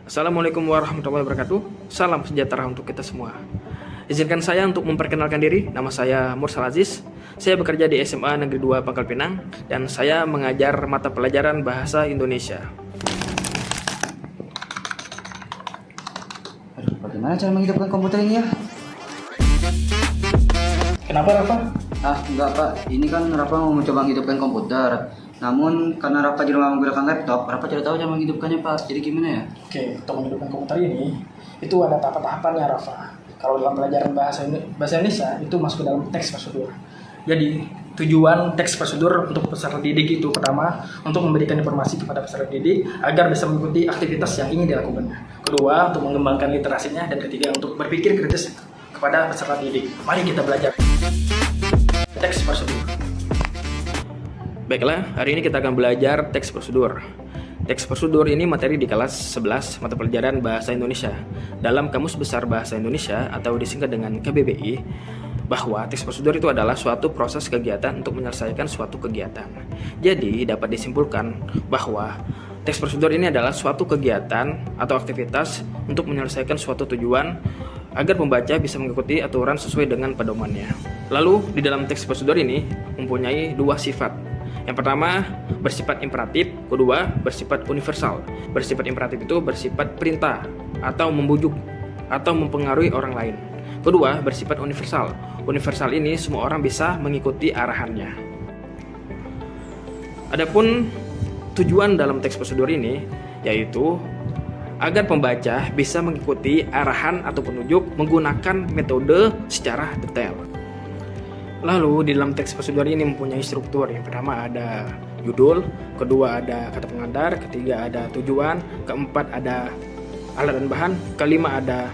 Assalamualaikum warahmatullahi wabarakatuh. Salam sejahtera untuk kita semua. Izinkan saya untuk memperkenalkan diri. Nama saya Mursal Aziz. Saya bekerja di SMA Negeri 2 Pangkal Pinang dan saya mengajar mata pelajaran Bahasa Indonesia. Aduh, bagaimana cara menghidupkan komputer ini ya? Kenapa, Rafa? Enggak Pak, ini kan Rafa mau mencoba menghidupkan komputer. Namun karena Rafa di rumah menggunakan laptop, Rafa tidak tahu cara menghidupkannya Pak. Jadi gimana ya? Oke, untuk menghidupkan komputer ini, itu ada tahapan-tahapannya, Rafa. Kalau dalam pelajaran bahasa Indonesia, itu masuk ke dalam teks prosedur. Jadi, tujuan teks prosedur untuk peserta didik itu pertama, untuk memberikan informasi kepada peserta didik agar bisa mengikuti aktivitas yang ingin dilakukannya. Kedua, untuk mengembangkan literasinya. Dan ketiga, untuk berpikir kritis kepada peserta didik. Mari kita belajar teks prosedur. Baiklah, hari ini kita akan belajar teks prosedur. Teks prosedur ini materi di kelas 11 mata pelajaran Bahasa Indonesia. Dalam Kamus Besar Bahasa Indonesia atau disingkat dengan KBBI, bahwa teks prosedur itu adalah suatu proses kegiatan untuk menyelesaikan suatu kegiatan. Jadi, dapat disimpulkan bahwa teks prosedur ini adalah suatu kegiatan atau aktivitas untuk menyelesaikan suatu tujuan agar pembaca bisa mengikuti aturan sesuai dengan pedomannya. Lalu, di dalam teks prosedur ini mempunyai dua sifat. Yang pertama, bersifat imperatif. Kedua, bersifat universal. Bersifat imperatif itu bersifat perintah atau membujuk atau mempengaruhi orang lain. Kedua, bersifat universal. Universal ini semua orang bisa mengikuti arahannya. Adapun tujuan dalam teks prosedur ini yaitu agar pembaca bisa mengikuti arahan atau penunjuk menggunakan metode secara detail. Lalu di dalam teks prosedur ini mempunyai struktur. Yang pertama ada judul, kedua ada kata pengantar, ketiga ada tujuan, keempat ada alat dan bahan, kelima ada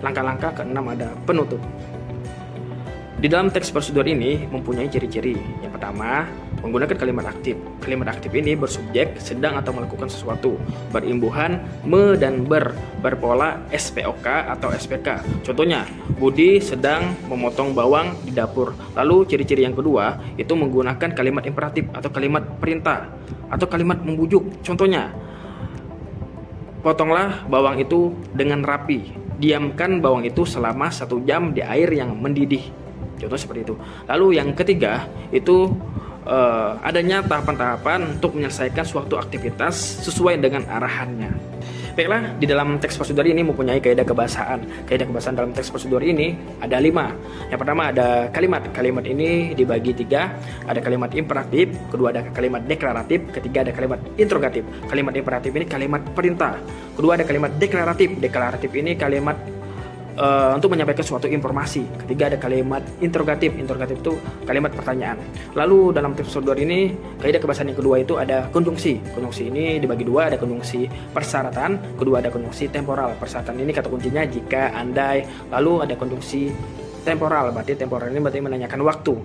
langkah-langkah, keenam ada penutup. Di dalam teks prosedur ini mempunyai ciri-ciri. Yang pertama, menggunakan kalimat aktif. Kalimat aktif ini bersubjek, sedang atau melakukan sesuatu, berimbuhan, me dan berpola SPOK atau SPK. Contohnya, Budi sedang memotong bawang di dapur. Lalu ciri-ciri yang kedua itu menggunakan kalimat imperatif atau kalimat perintah atau kalimat membujuk. Contohnya, potonglah bawang itu dengan rapi. Diamkan bawang itu selama 1 jam di air yang mendidih. Contoh seperti itu. Lalu yang ketiga itu adanya tahapan-tahapan untuk menyelesaikan suatu aktivitas sesuai dengan arahannya. Baiklah, di dalam teks prosedur ini mempunyai kaidah kebahasaan. Kaidah kebahasaan dalam teks prosedur ini ada 5. Yang pertama ada kalimat. Kalimat ini dibagi 3. Ada kalimat imperatif, kedua ada kalimat deklaratif, ketiga ada kalimat interrogatif. Kalimat imperatif ini kalimat perintah. Kedua ada kalimat deklaratif. Deklaratif ini kalimat untuk menyampaikan suatu informasi. Ketiga ada kalimat interrogatif. Interrogatif itu kalimat pertanyaan. Lalu dalam teks prosedur ini kaidah kebahasaan yang kedua itu ada konjungsi. Konjungsi ini dibagi 2. Ada konjungsi persyaratan, kedua ada konjungsi temporal. Persyaratan ini kata kuncinya jika, andai. Lalu ada konjungsi temporal. Berarti temporal ini berarti menanyakan waktu.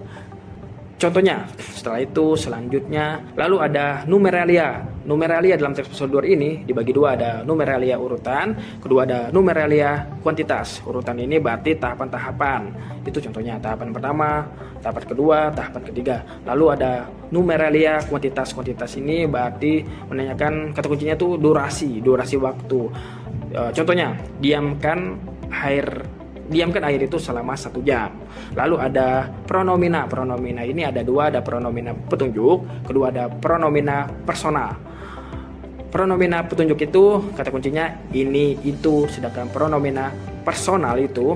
Contohnya, setelah itu selanjutnya lalu ada numeralia. Numeralia dalam teks prosedur ini dibagi 2. Ada numeralia urutan, kedua ada numeralia kuantitas. Urutan ini berarti tahapan-tahapan. Itu contohnya tahapan pertama, tahapan kedua, tahapan ketiga. Lalu ada numeralia kuantitas. Kuantitas ini berarti menanyakan kata kuncinya itu durasi waktu. Contohnya, diamkan air itu selama 1 jam. Lalu ada pronomina. Pronomina ini ada 2. Ada pronomina petunjuk, kedua ada pronomina personal. Pronomina petunjuk itu kata kuncinya ini, itu. Sedangkan pronomina personal itu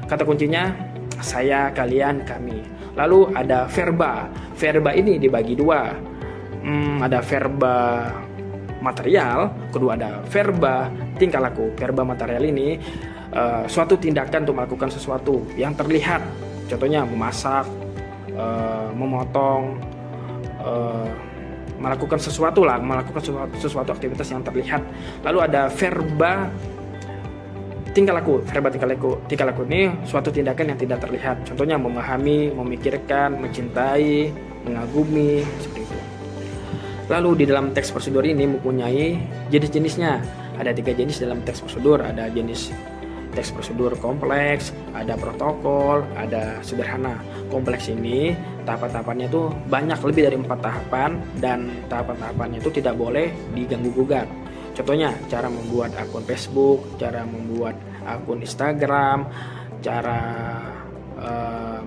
kata kuncinya saya, kalian, kami. Lalu ada verba. Verba ini dibagi 2. Ada verba material, kedua ada verba tingkah laku. Verba material ini suatu tindakan untuk melakukan sesuatu yang terlihat. Contohnya memasak, memotong, melakukan sesuatu sesuatu aktivitas yang terlihat. Lalu ada verba tingkah laku. Verba tingkah laku ini suatu tindakan yang tidak terlihat. Contohnya memahami, memikirkan, mencintai, mengagumi, seperti itu. Lalu di dalam teks prosedur ini mempunyai jenis-jenisnya. Ada 3 jenis dalam teks prosedur. Ada jenis teks prosedur kompleks, ada protokol, ada sederhana. Kompleks ini tahapan-tahapannya itu banyak, lebih dari 4 tahapan, dan tahapan-tahapannya itu tidak boleh diganggu gugat. Contohnya cara membuat akun Facebook, cara membuat akun Instagram, cara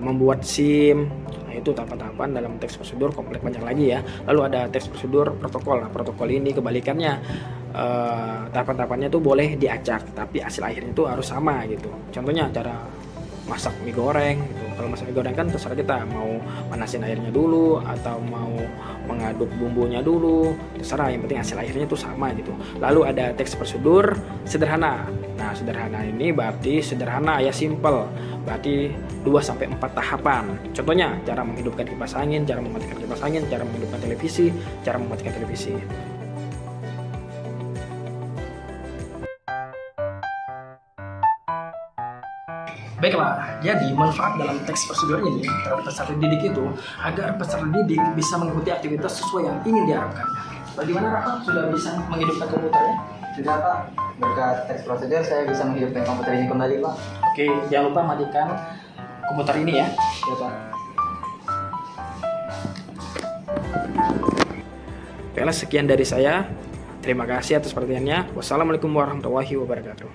membuat SIM. Nah, itu tahapan-tahapan dalam teks prosedur kompleks banyak lagi ya. Lalu ada teks prosedur protokol. Nah, protokol ini kebalikannya, tahapan-tahapannya tuh boleh diacak, tapi hasil akhirnya itu harus sama gitu. Contohnya cara masak mie goreng gitu. Kalau masak mie goreng kan terserah kita mau manasin airnya dulu atau mau mengaduk bumbunya dulu, terserah, yang penting hasil akhirnya itu sama gitu. Lalu ada teks prosedur sederhana. Nah, sederhana ini berarti sederhana ya, simple. Berarti 2-4 tahapan. Contohnya cara menghidupkan kipas angin, cara mematikan kipas angin, cara menghidupkan televisi, cara mematikan televisi. Baiklah, jadi manfaat dalam teks prosedur ini terhadap peserta didik itu agar peserta didik bisa mengikuti aktivitas sesuai yang ingin diharapkannya. Bagaimana Rafa? Sudah bisa menghidupkan komputernya? Sudah Pak, berkat teks prosedur saya bisa menghidupkan komputer ini kembali Pak. Oke, jangan lupa matikan komputer ini ya. Ya Pak. Baiklah, sekian dari saya. Terima kasih atas perhatiannya. Wassalamualaikum warahmatullahi wabarakatuh.